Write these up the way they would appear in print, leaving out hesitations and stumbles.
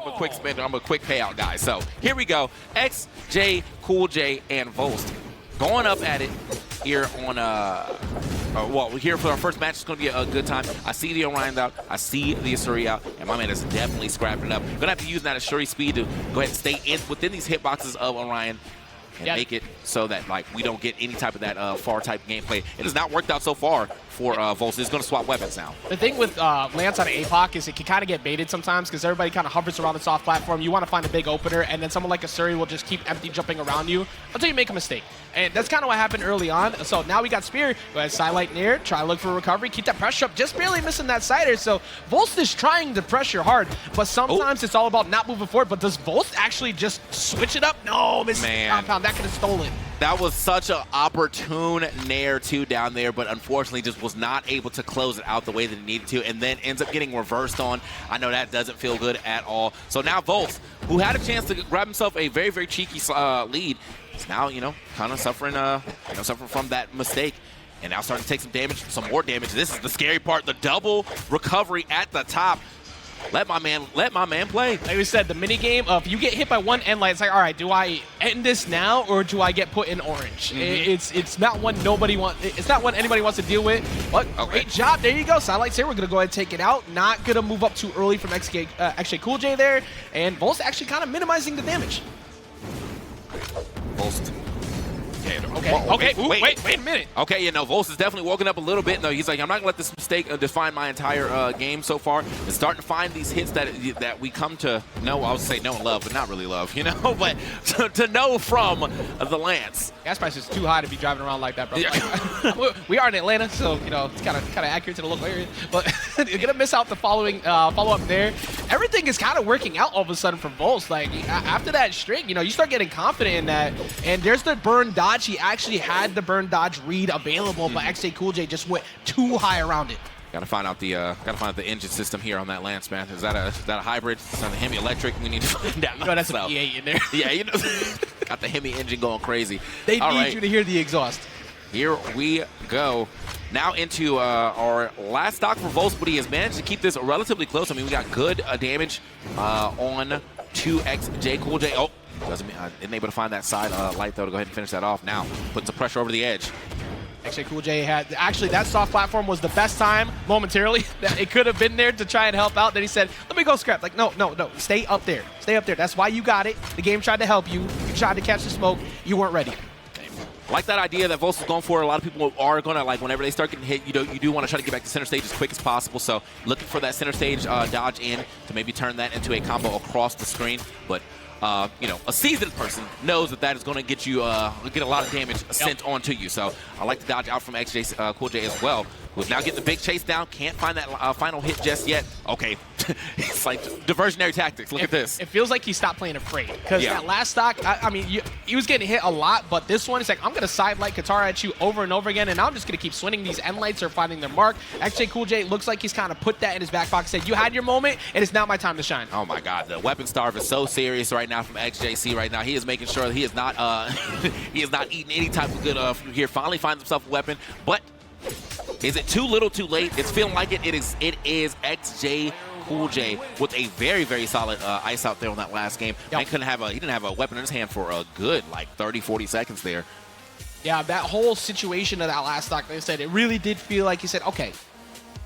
I'm a quick spender. I'm a quick payout guy. So here we go. xJcoolJ and Volst going up at it here on well, here for our first match. It's going to be a good time. I see the Orion out. I see the Asuri out, and my man is definitely scrapping it up. Going to have to use that Asuri speed to go ahead and stay within these hitboxes of Orion and make it so that we don't get any type of that far type gameplay. It has not worked out so far for Volst. It's going to swap weapons now. The thing with Lance on APOC is it can kind of get baited sometimes because everybody kind of hovers around the soft platform. You want to find a big opener, and then someone like Asuri will just keep empty jumping around you until you make a mistake. And that's kind of what happened early on. So now we got Spear. Go ahead, sidelight near, try to look for a recovery, keep that pressure up, just barely missing that sider. So Volst is trying to pressure hard, but sometimes it's all about not moving forward. But does Volst actually just switch it up? No, misses the compound. That could have stolen. That was such an opportune nair too down there, but unfortunately just was not able to close it out the way that he needed to, and then ends up getting reversed on. I know that doesn't feel good at all. So now Volst, who had a chance to grab himself a very, very cheeky lead, is now, kind of suffering, suffering from that mistake. And now starting to take some damage, some more damage. This is the scary part, the double recovery at the top. Let my man play. Like we said, the mini game of you get hit by one end light, it's like, all right, do I end this now or do I get put in orange? It's not one it's not one anybody wants to deal with. But great job, there you go. Sidelights here. We're gonna go ahead and take it out. Not gonna move up too early from xJcoolJ there, and Volst actually kind of minimizing the damage. Volst. Okay. Ooh, wait a minute. Okay, Volst is definitely woken up a little bit. No, he's like, I'm not gonna let this mistake define my entire game so far. It's starting to find these hits that we come to know. I would say know and love, but not really love, but to know from the Lance. Gas price is too high to be driving around like that, bro. Yeah. We are in Atlanta, so it's kind of accurate to the local area. But you're gonna miss out the follow up there. Everything is kind of working out all of a sudden for Volst. Like after that string, you start getting confident in that. And there's the burn dodge. He actually had the burn dodge read available, but xJcoolJ just went too high around it. Gotta find out the engine system here on that Lance, man. Is that a hybrid? Is that a Hemi electric? We need to find out. That's an E8 in there. Yeah, got the Hemi engine going crazy. They need you to hear the exhaust. Here we go. Now into our last stock for Volst, but he has managed to keep this relatively close. I mean, we got good damage on to xJcoolJ. Oh, isn't able to find that side light, though, to go ahead and finish that off. Now, puts the pressure over the edge. xJcoolJ had, actually, that soft platform was the best time, momentarily, that it could have been there to try and help out. Then he said, let me go scrap. Like, no, stay up there. Stay up there. That's why you got it. The game tried to help you. You tried to catch the smoke. You weren't ready. I like that idea that Volst is going for. A lot of people are going to, whenever they start getting hit, you do want to try to get back to center stage as quick as possible. So looking for that center stage dodge in to maybe turn that into a combo across the screen. But, a seasoned person knows that is going to get you, get a lot of damage sent onto you. So I like to dodge out from xJcoolJ as well. Who's now getting the big chase down. Can't find that final hit just yet. Okay. It's like diversionary tactics. Look at this. It feels like he stopped playing afraid. Because that last stock, I mean, he was getting hit a lot, but this one, it's like, I'm going to sidelight Katara at you over and over again, and I'm just going to keep swinging. These end lights are finding their mark. xJcoolJ looks like he's kind of put that in his back pocket, said, you had your moment, and it's now my time to shine. Oh my God, the weapon starve is so serious right now from xJC right now. He is making sure that he is not he is not eating any type of good here. Finally finds himself a weapon, but is it too little too late? It's feeling like it. It is xJcoolJ with a very, very solid ice out there on that last game. He didn't have a weapon in his hand for a good 30-40 seconds there. Yeah, that whole situation of that last stock, like I said, it really did feel like he said, okay,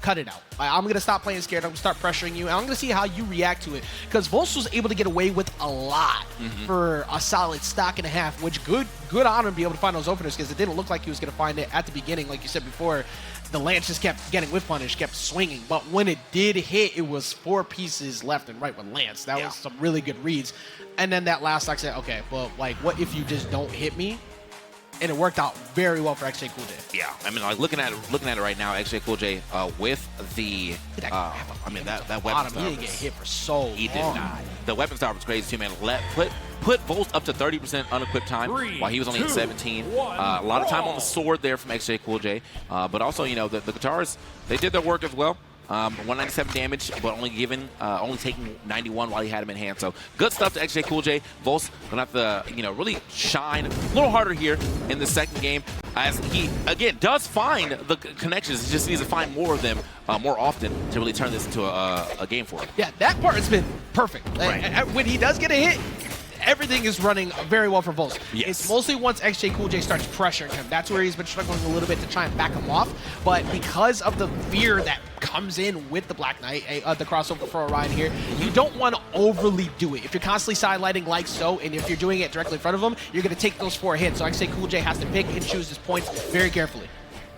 cut it out. I'm going to stop playing scared. I'm going to start pressuring you, and I'm going to see how you react to it. Because Volst was able to get away with a lot for a solid stock and a half, which good on him to be able to find those openers, because it didn't look like he was going to find it at the beginning. Like you said before, the Lance just kept getting whiff punish, kept swinging. But when it did hit, it was 4 pieces left and right with Lance. That was some really good reads. And then that last stock said, okay, well, what if you just don't hit me? And it worked out very well for xJcoolJ. Yeah, I mean, looking at it right now, xJcoolJ with the, I mean, that weapon star. He didn't get hit for so long. He did not. The weapon star was crazy too, man. Put Volst up to 30% unequipped time while he was only at 17. A lot of time on the sword there from xJcoolJ, but also, the guitars, they did their work as well. 197 damage, but only taking 91 while he had him in hand. So good stuff to xJcoolJ. Volst gonna have to, really shine a little harder here in the second game, as he again does find the connections. He just needs to find more of them more often to really turn this into a game for him. Yeah, that part has been perfect. Right. When he does get a hit, everything is running very well for Volst. Yes. It's mostly once xJcoolJ starts pressuring him. That's where he's been struggling a little bit to try and back him off. But because of the fear that comes in with the Black Knight, the crossover for Orion here, you don't want to overly do it. If you're constantly sidelighting like so, and if you're doing it directly in front of him, you're going to take those 4 hits. So xJcoolJ has to pick and choose his points very carefully.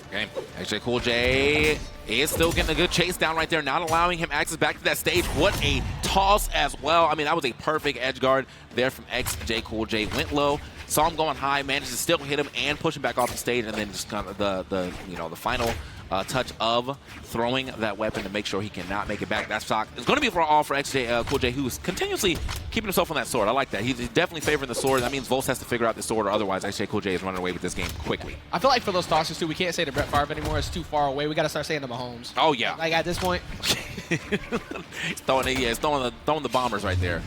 Okay, xJcoolJ is still getting a good chase down right there, not allowing him access back to that stage. What a toss as well. I mean, that was a perfect edge guard there from xJcoolJ. Went low, saw him going high, managed to still hit him and push him back off the stage, and then just kind of the final touch of throwing that weapon to make sure he cannot make it back. That stock is going to be for all for xJcoolJ, who's continuously keeping himself on that sword. I like that. He's definitely favoring the sword. That means Volst has to figure out the sword, or otherwise xJcoolJ is running away with this game quickly. I feel like for those tosses, too, we can't say to Brett Favre anymore. It's too far away. We got to start saying to Mahomes. Oh, yeah. Like, at this point. He's throwing the bombers right there.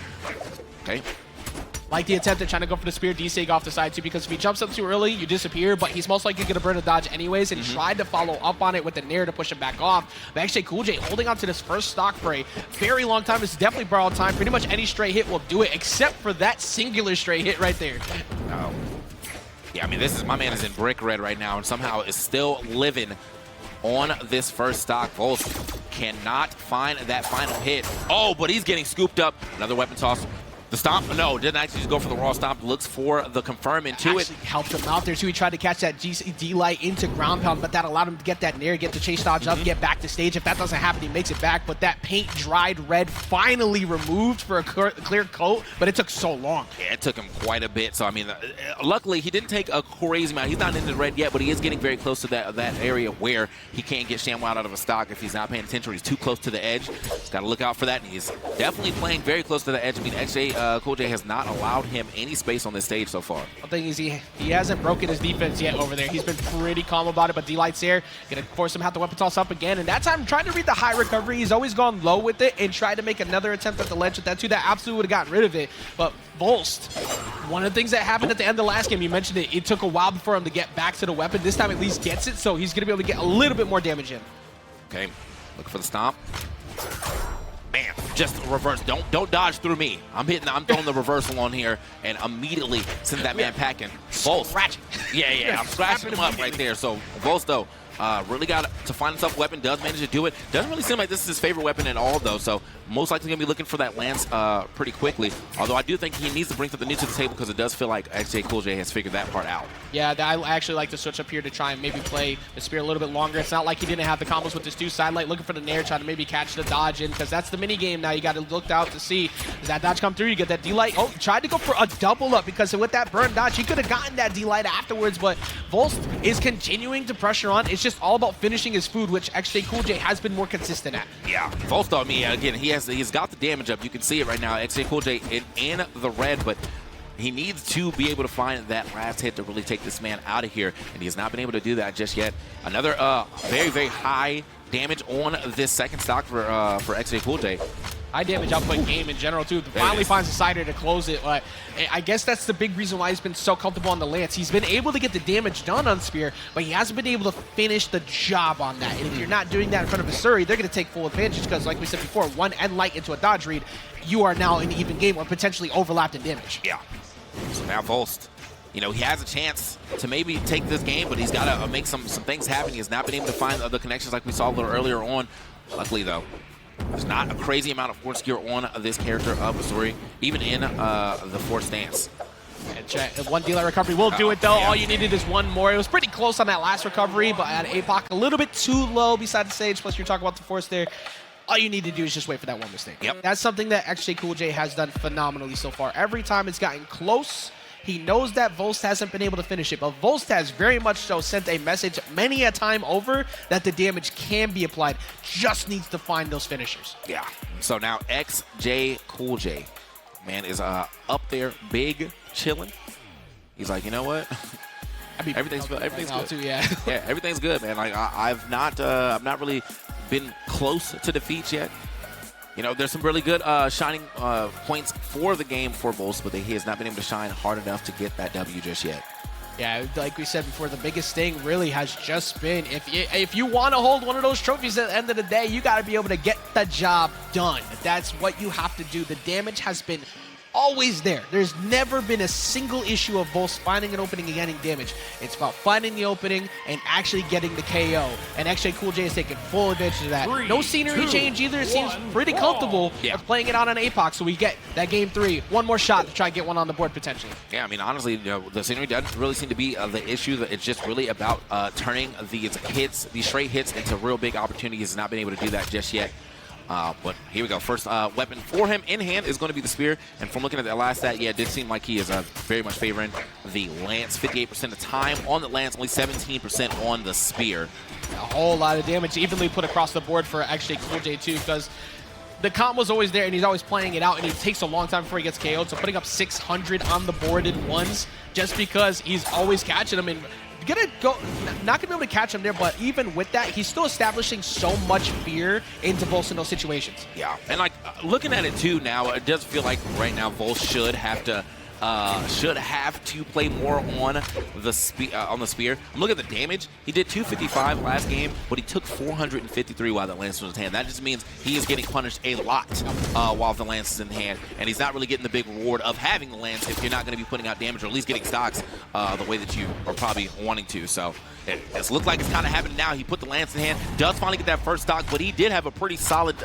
Okay. Like the attempt at trying to go for the spear desig off the side too, because if he jumps up too early, you disappear, but he's most likely going to burn a dodge anyways, and he tried to follow up on it with the nair to push him back off. But xJcoolJ holding on to this first stock for a very long time. It's definitely borrowed time. Pretty much any straight hit will do it, except for that singular straight hit right there. Oh. Yeah, I mean, my man is in brick red right now, and somehow is still living on this first stock. Volst cannot find that final hit. Oh, but he's getting scooped up. Another weapon toss. The stomp, no, didn't actually just go for the raw stomp. Looks for the confirm into it. Helped him out there too. He tried to catch that D-Light into ground pound, but that allowed him to get that nair, get the chase dodge up, get back to stage. If that doesn't happen, he makes it back. But that paint dried red finally removed for a clear coat, but it took so long. Yeah, it took him quite a bit. So, I mean, luckily he didn't take a crazy amount. He's not into the red yet, but he is getting very close to that area where he can't get ShamWow out of a stock if he's not paying attention or he's too close to the edge. He's got to look out for that, and he's definitely playing very close to the edge. I mean, xJcoolJ has not allowed him any space on this stage so far. The thing is, he hasn't broken his defense yet over there. He's been pretty calm about it, but D-Light's there. Gonna force him to have the weapon toss up again, and that time trying to read the high recovery. He's always gone low with it and tried to make another attempt at the ledge with that too. That absolutely would have gotten rid of it. But Volst, one of the things that happened at the end of the last game, you mentioned it, it took a while for him to get back to the weapon. This time at least gets it, so he's gonna be able to get a little bit more damage in. Okay, looking for the stomp. Man, just reverse. Don't dodge through me. I'm throwing the reversal on here, and immediately send that man packing. Volst. Scratching. Yeah, I'm scratching him up right there. So Volst, though, really got to find himself a weapon, does manage to do it. Doesn't really seem like this is his favorite weapon at all, though, so most likely going to be looking for that lance pretty quickly. Although I do think he needs to bring something new to the table, because it does feel like xJcoolJ has figured that part out. Yeah, I actually like to switch up here to try and maybe play the spear a little bit longer. It's not like he didn't have the combos with his two sidelight, looking for the nair, trying to maybe catch the dodge in, because that's the mini game now. You got to look out to see, does that dodge come through? You get that D-Light. Oh, tried to go for a double up, because with that burn dodge, he could have gotten that D-Light afterwards, but Volst is continuing to pressure on. It's just all about finishing his food, which xJcoolJ has been more consistent at. Yeah, Volst, I mean, again, he's got the damage up. You can see it right now. xJcoolJ in the red, but he needs to be able to find that last hit to really take this man out of here, and he has not been able to do that just yet. Another very, very high damage on this second stock for xJcoolJ. High damage output game in general, too. Finally finds a sider to close it. But I guess that's the big reason why he's been so comfortable on the lance. He's been able to get the damage done on Spear, but he hasn't been able to finish the job on that. And if you're not doing that in front of a Suri, they're going to take full advantage, because, like we said before, one end light into a dodge read, you are now in even game or potentially overlapped in damage. Yeah. So now Volst, he has a chance to maybe take this game, but he's got to make some things happen. He has not been able to find other connections like we saw a little earlier on. Luckily, though, there's not a crazy amount of force gear on this character of Asuri, even in the force stance. And one D-Light recovery will do it, though. Yeah. All you needed is one more. It was pretty close on that last recovery, but at APOC, a little bit too low beside the stage. Plus, you're talking about the force there. All you need to do is just wait for that one mistake. Yep. That's something that xJcoolJ has done phenomenally so far. Every time it's gotten close, he knows that Volst hasn't been able to finish it, but Volst has very much so sent a message many a time over that the damage can be applied. Just needs to find those finishers. Yeah. So now xJcoolJ, man, is up there, big, chilling. He's like, you know what? Everything's good. Too, yeah. Yeah, everything's good, man. Like I've not really been close to defeats yet. You know, there's some really good shining points for the game for Volst, but he has not been able to shine hard enough to get that W just yet. Yeah, like we said before, the biggest thing really has just been if you want to hold one of those trophies at the end of the day, you got to be able to get the job done. That's what you have to do. The damage has been always there. There's never been a single issue of Volst finding an opening and getting damage. It's about finding the opening and actually getting the KO. And xJcoolJ is taking full advantage of that. No scenery change either. It seems pretty comfortable with playing it on an APOC. So we get that game 3. One more shot to try and get one on the board potentially. Yeah, I mean, honestly, you know, the scenery doesn't really seem to be the issue. It's just really about turning these straight hits into real big opportunities. He's not been able to do that just yet. But here we go. First weapon for him in hand is going to be the spear. And from looking at that last stat, yeah, it did seem like he is very much favoring the lance. 58% of the time on the lance, only 17% on the spear. A whole lot of damage evenly put across the board for xJcoolJ too, because the comp was always there and he's always playing it out, and it takes a long time before he gets KO'd. So putting up 600 on the board in ones just because he's always catching him. And not gonna be able to catch him there, but even with that, he's still establishing so much fear into Volst in those situations. Yeah, and like looking at it too now, it does feel like right now Volst should have to play more on the spear. I'm looking at the damage. He did 255 last game, but he took 453 while the lance was in his hand. That just means he is getting punished a lot while the lance is in hand, and he's not really getting the big reward of having the lance if you're not going to be putting out damage or at least getting stocks the way that you are probably wanting to. So it's looked like it's kind of happening now. He put the lance in hand, does finally get that first stock, but he did have a pretty solid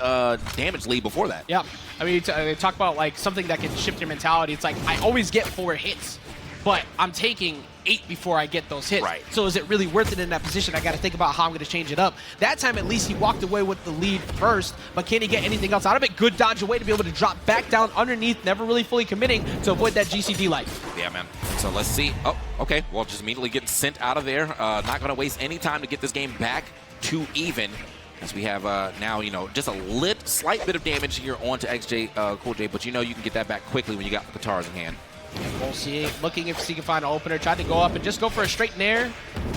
damage lead before that. Yeah, I mean, talk about like something that can shift your mentality. It's like I always get 4 hits, but I'm taking 8 before I get those hits. Right. So is it really worth it in that position? I got to think about how I'm going to change it up. That time, at least, he walked away with the lead first, but can he get anything else out of it? Good dodge away to be able to drop back down underneath, never really fully committing to avoid that GCD light. Yeah, man. So let's see. Oh, okay. Well, just immediately getting sent out of there. Not going to waste any time to get this game back to even. As we have now, you know, just a slight bit of damage here onto xJcoolJ, but you know you can get that back quickly when you got the guitars in hand. We'll see. Looking if he can find an opener. Tried to go up and just go for a straight nair,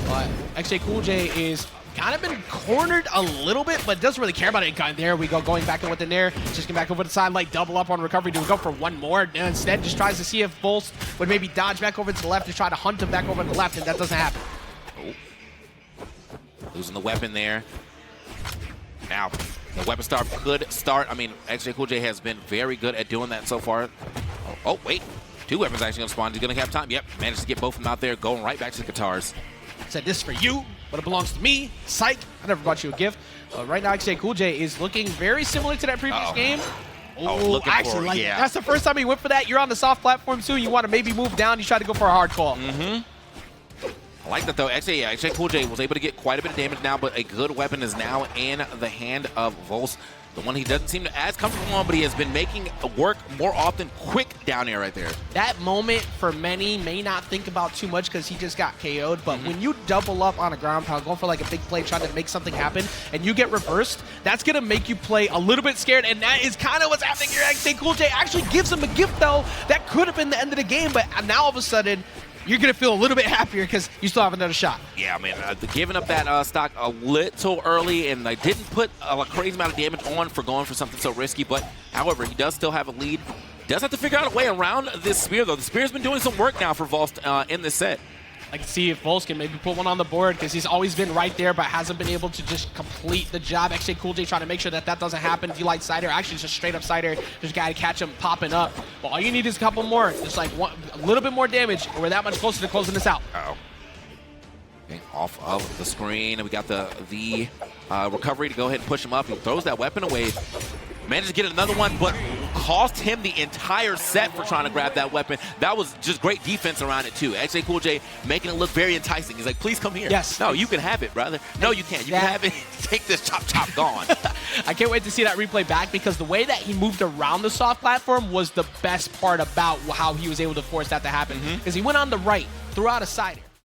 but xJcoolJ is kind of been cornered a little bit, but doesn't really care about it. There we go, going back in with the nair. Just get back over the side, like double up on recovery. Do we go for one more? And instead, just tries to see if Volst would maybe dodge back over to the left to try to hunt him back over to the left, and that doesn't happen. Oh. Losing the weapon there. Now, the weapon start could start. I mean, xJcoolJ has been very good at doing that so far. Oh, wait. 2 weapons actually going to spawn. He's going to have time. Yep, managed to get both of them out there, going right back to the guitars. Said this is for you, but it belongs to me. Psych. I never brought you a gift. Right now, xJcoolJ is looking very similar to that previous game. Oh, actually, like, that's the first time he went for that. You're on the soft platform, too. You want to maybe move down. You try to go for a hard call. Mm-hmm. I like that, though. xJcoolJ was able to get quite a bit of damage now, but a good weapon is now in the hand of Volst. The one he doesn't seem to as comfortable on, but he has been making work more often. Quick down air right there. That moment, for many, may not think about too much because he just got KO'd, but when you double up on a ground pound, going for like a big play, trying to make something happen, and you get reversed, that's going to make you play a little bit scared, and that is kind of what's happening here. xJcoolJ actually gives him a gift, though. That could have been the end of the game, but now all of a sudden, you're going to feel a little bit happier because you still have another shot. Yeah, man. Giving up that stock a little early, and they didn't put a crazy amount of damage on for going for something so risky. But, however, he does still have a lead. Does have to figure out a way around this spear, though. The spear's been doing some work now for Volst in this set. I can see if Volst can maybe put one on the board because he's always been right there but hasn't been able to just complete the job. xJcoolJ trying to make sure that that doesn't happen. D-Light Cider, actually just straight up Cider. Just got to catch him popping up. But all you need is a couple more. Just like a little bit more damage. We're that much closer to closing this out. Uh-oh. Okay, off of the screen. And we got the recovery to go ahead and push him up. He throws that weapon away. Managed to get another one, but cost him the entire set for trying to grab that weapon. That was just great defense around it, too. xJcoolJ making it look very enticing. He's like, please come here. Yes. No, you can have it, brother. No, you can't. You can have it. Take this chop, gone. I can't wait to see that replay back because the way that he moved around the soft platform was the best part about how he was able to force that to happen. Because he went on the right, threw out a Cider.